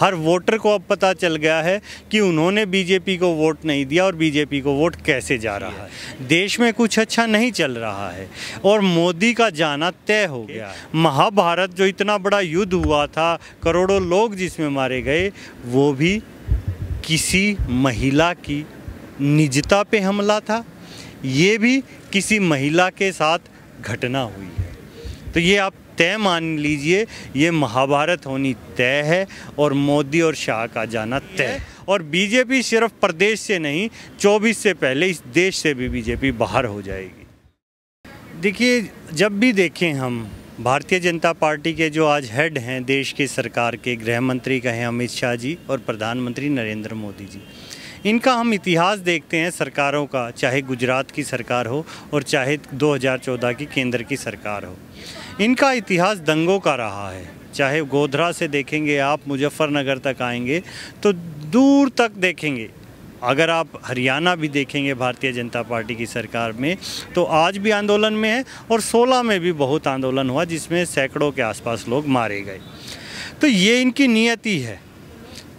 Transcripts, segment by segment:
हर voter को अब पता चल गया है कि उन्होंने बीजेपी को वोट नहीं दिया और बीजेपी को वोट कैसे जा रहा है। देश में कुछ अच्छा नहीं चल रहा है और मोदी का जाना तय हो गया है। महाभारत जो इतना बड़ा युद्ध हुआ था, करोड़ों लोग जिसमें मारे गए, वो भी किसी महिला की निजता पे हमला था। ये भी किसी महिला के साथ घटना हुई है। तो ये आप तय मान लीजिए, ये महाभारत होनी तय है और मोदी और शाह का जाना तय। और बीजेपी सिर्फ प्रदेश से नहीं, 24 से पहले इस देश से भी बीजेपी बाहर हो जाएगी। देखिए, जब भी देखें हम भारतीय जनता पार्टी के जो आज हेड हैं देश की सरकार के, गृह मंत्री कहें अमित शाह जी और प्रधानमंत्री नरेंद्र मोदी जी, इनका हम इतिहास देखते हैं सरकारों का, चाहे गुजरात की सरकार हो और चाहे 2014 की केंद्र की सरकार हो। इनका इतिहास दंगों का रहा है। चाहे गोधरा से देखेंगे आप, मुजफ्फरनगर तक आएंगे तो दूर तक देखेंगे। अगर आप हरियाणा भी देखेंगे भारतीय जनता पार्टी की सरकार में, तो आज भी आंदोलन में है और 16 में भी बहुत आंदोलन हुआ जिसमें सैकड़ों के आसपास लोग मारे गए। तो ये इनकी नियति है,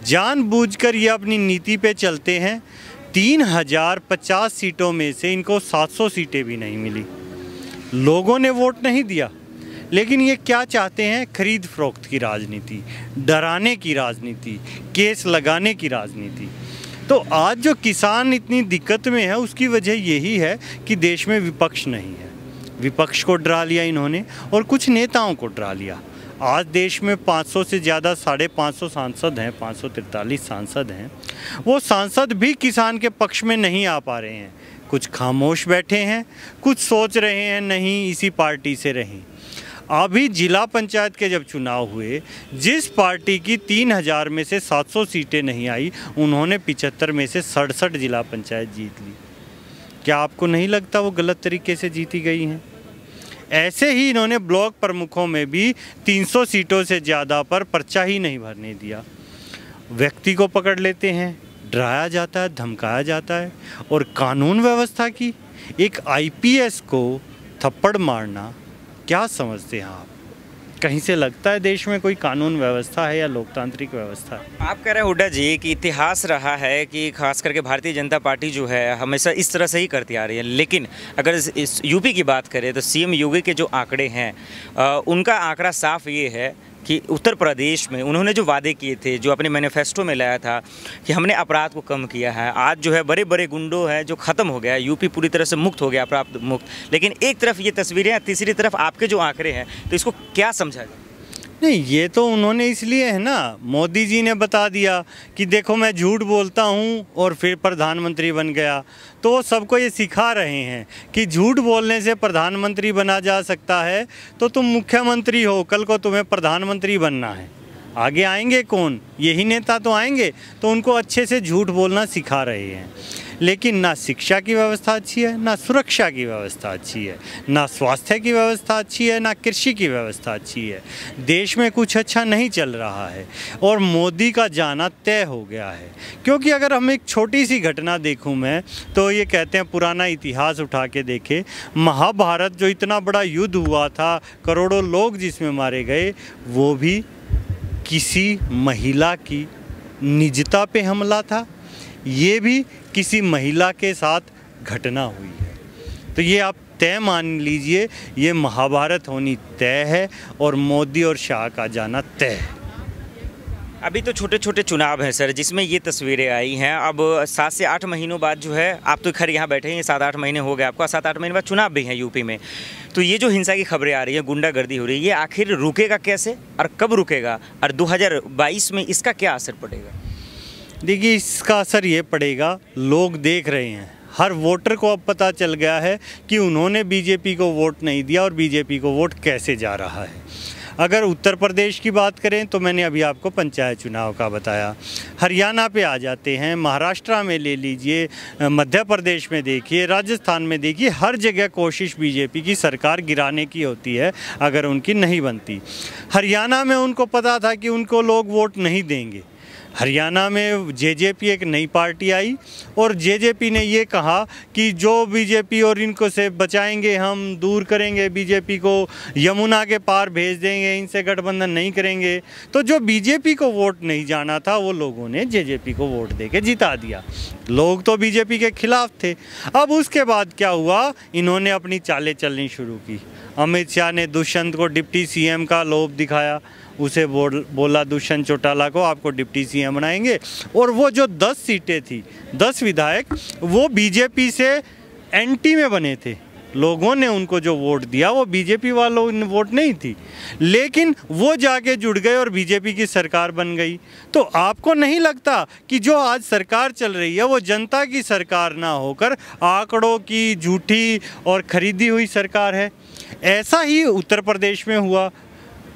जानबूझकर ये अपनी नीति पे चलते हैं। 3050 सीटों में से इनको 700 सीटें भी नहीं मिली। लोगों ने वोट नहीं दिया, लेकिन ये क्या चाहते हैं? खरीद फरोख्त की राजनीति, डराने की राजनीति, केस लगाने की राजनीति। तो आज जो किसान इतनी दिक्कत में है उसकी वजह यही है कि देश में विपक्ष नहीं है। विपक्ष को डरा लिया इन्होंने और कुछ नेताओं को डरा लिया। आज देश में 500 से ज़्यादा 550 सांसद हैं, 543 सांसद हैं। वो सांसद भी किसान के पक्ष में नहीं आ पा रहे हैं। कुछ खामोश बैठे हैं, कुछ सोच रहे हैं नहीं इसी पार्टी से रहें। अभी जिला पंचायत के जब चुनाव हुए, जिस पार्टी की 3000 में से 700 सीटें नहीं आई, उन्होंने 75 में से 67 जिला पंचायत जीत ली। क्या आपको नहीं लगता वो गलत तरीके से जीती गई हैं? ऐसे ही इन्होंने ब्लॉक प्रमुखों में भी 300 सीटों से ज़्यादा पर पर्चा ही नहीं भरने दिया। व्यक्ति को पकड़ लेते हैं, डराया जाता है, धमकाया जाता है। और कानून व्यवस्था की, एक IPS को थप्पड़ मारना, क्या समझते हैं आप? कहीं से लगता है देश में कोई कानून व्यवस्था है या लोकतांत्रिक व्यवस्था है? आप कह रहे हैं हुड्डा जी कि इतिहास रहा है कि खास करके भारतीय जनता पार्टी जो है हमेशा इस तरह से ही करती आ रही है। लेकिन अगर इस यूपी की बात करें तो CM योगी के जो आंकड़े हैं, उनका आंकड़ा साफ ये है कि उत्तर प्रदेश में उन्होंने जो वादे किए थे, जो अपने मैनिफेस्टो में लाया था कि हमने अपराध को कम किया है, आज जो है बड़े बड़े गुंडों है जो ख़त्म हो गया है, यूपी पूरी तरह से मुक्त हो गया, अपराध मुक्त। लेकिन एक तरफ ये तस्वीरें, तीसरी तरफ आपके जो आंकड़े हैं, तो इसको क्या समझा जाए? नहीं, ये तो उन्होंने इसलिए है ना, मोदी जी ने बता दिया कि देखो मैं झूठ बोलता हूँ और फिर प्रधानमंत्री बन गया। तो वो सबको ये सिखा रहे हैं कि झूठ बोलने से प्रधानमंत्री बना जा सकता है, तो तुम मुख्यमंत्री हो, कल को तुम्हें प्रधानमंत्री बनना है। आगे आएंगे कौन? यही नेता तो आएंगे, तो उनको अच्छे से झूठ बोलना सिखा रहे हैं। लेकिन ना शिक्षा की व्यवस्था अच्छी है, ना सुरक्षा की व्यवस्था अच्छी है, ना स्वास्थ्य की व्यवस्था अच्छी है, ना कृषि की व्यवस्था अच्छी है। देश में कुछ अच्छा नहीं चल रहा है और मोदी का जाना तय हो गया है। क्योंकि अगर हम एक छोटी सी घटना देखूं मैं, तो ये कहते हैं पुराना इतिहास उठा के देखें, महाभारत जो इतना बड़ा युद्ध हुआ था, करोड़ों लोग जिसमें मारे गए, वो भी किसी महिला की निजता पे हमला था। ये भी किसी महिला के साथ घटना हुई है। तो ये आप तय मान लीजिए, ये महाभारत होनी तय है और मोदी और शाह का जाना तय है। अभी तो छोटे छोटे चुनाव हैं सर, जिसमें ये तस्वीरें आई हैं। अब 7 से 8 महीनों बाद जो है, आप तो खैर यहाँ बैठे हैं, 7-8 महीने हो गए आपको, 7-8 महीने बाद चुनाव भी हैं यूपी में। तो ये जो हिंसा की खबरें आ रही है, गुंडागर्दी हो रही है, ये आखिर रुकेगा कैसे और कब रुकेगा? और 2022 में इसका क्या असर पड़ेगा? देखिए, इसका असर ये पड़ेगा, लोग देख रहे हैं। हर वोटर को अब पता चल गया है कि उन्होंने बीजेपी को वोट नहीं दिया और बीजेपी को वोट कैसे जा रहा है। अगर उत्तर प्रदेश की बात करें तो मैंने अभी आपको पंचायत चुनाव का बताया। हरियाणा पे आ जाते हैं, महाराष्ट्र में ले लीजिए, मध्य प्रदेश में देखिए, राजस्थान में देखिए, हर जगह कोशिश बीजेपी की सरकार गिराने की होती है अगर उनकी नहीं बनती। हरियाणा में उनको पता था कि उनको लोग वोट नहीं देंगे, हरियाणा में जेजेपी एक नई पार्टी आई और जेजेपी ने ये कहा कि जो बीजेपी और इनको से बचाएंगे, हम दूर करेंगे बीजेपी को, यमुना के पार भेज देंगे, इनसे गठबंधन नहीं करेंगे। तो जो बीजेपी को वोट नहीं जाना था वो लोगों ने जेजेपी को वोट देके जिता दिया। लोग तो बीजेपी के खिलाफ थे। अब उसके बाद क्या हुआ, इन्होंने अपनी चालें चलनी शुरू की। अमित शाह ने दुष्यंत को डिप्टी सीएम का लोभ दिखाया, उसे बोला दुष्यंत चौटाला को आपको डिप्टी सीएम बनाएंगे। और वो जो 10 सीटें थी, 10 विधायक वो बीजेपी से एंटी में बने थे। लोगों ने उनको जो वोट दिया वो बीजेपी वालों ने वोट नहीं थी, लेकिन वो जाके जुड़ गए और बीजेपी की सरकार बन गई। तो आपको नहीं लगता कि जो आज सरकार चल रही है वो जनता की सरकार ना होकर आंकड़ों की झूठी और खरीदी हुई सरकार है? ऐसा ही उत्तर प्रदेश में हुआ।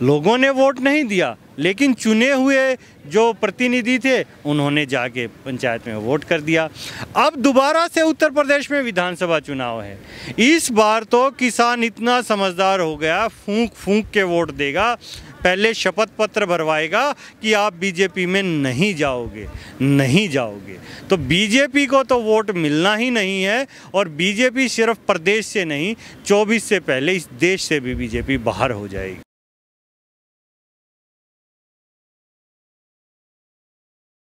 लोगों ने वोट नहीं दिया, लेकिन चुने हुए जो प्रतिनिधि थे उन्होंने जाके पंचायत में वोट कर दिया। अब दोबारा से उत्तर प्रदेश में विधानसभा चुनाव है। इस बार तो किसान इतना समझदार हो गया, फूंक फूंक के वोट देगा। पहले शपथ पत्र भरवाएगा कि आप बीजेपी में नहीं जाओगे, नहीं जाओगे। तो बीजेपी को तो वोट मिलना ही नहीं है। और बीजेपी सिर्फ प्रदेश से नहीं, 24 से पहले इस देश से भी बीजेपी बाहर हो जाएगी।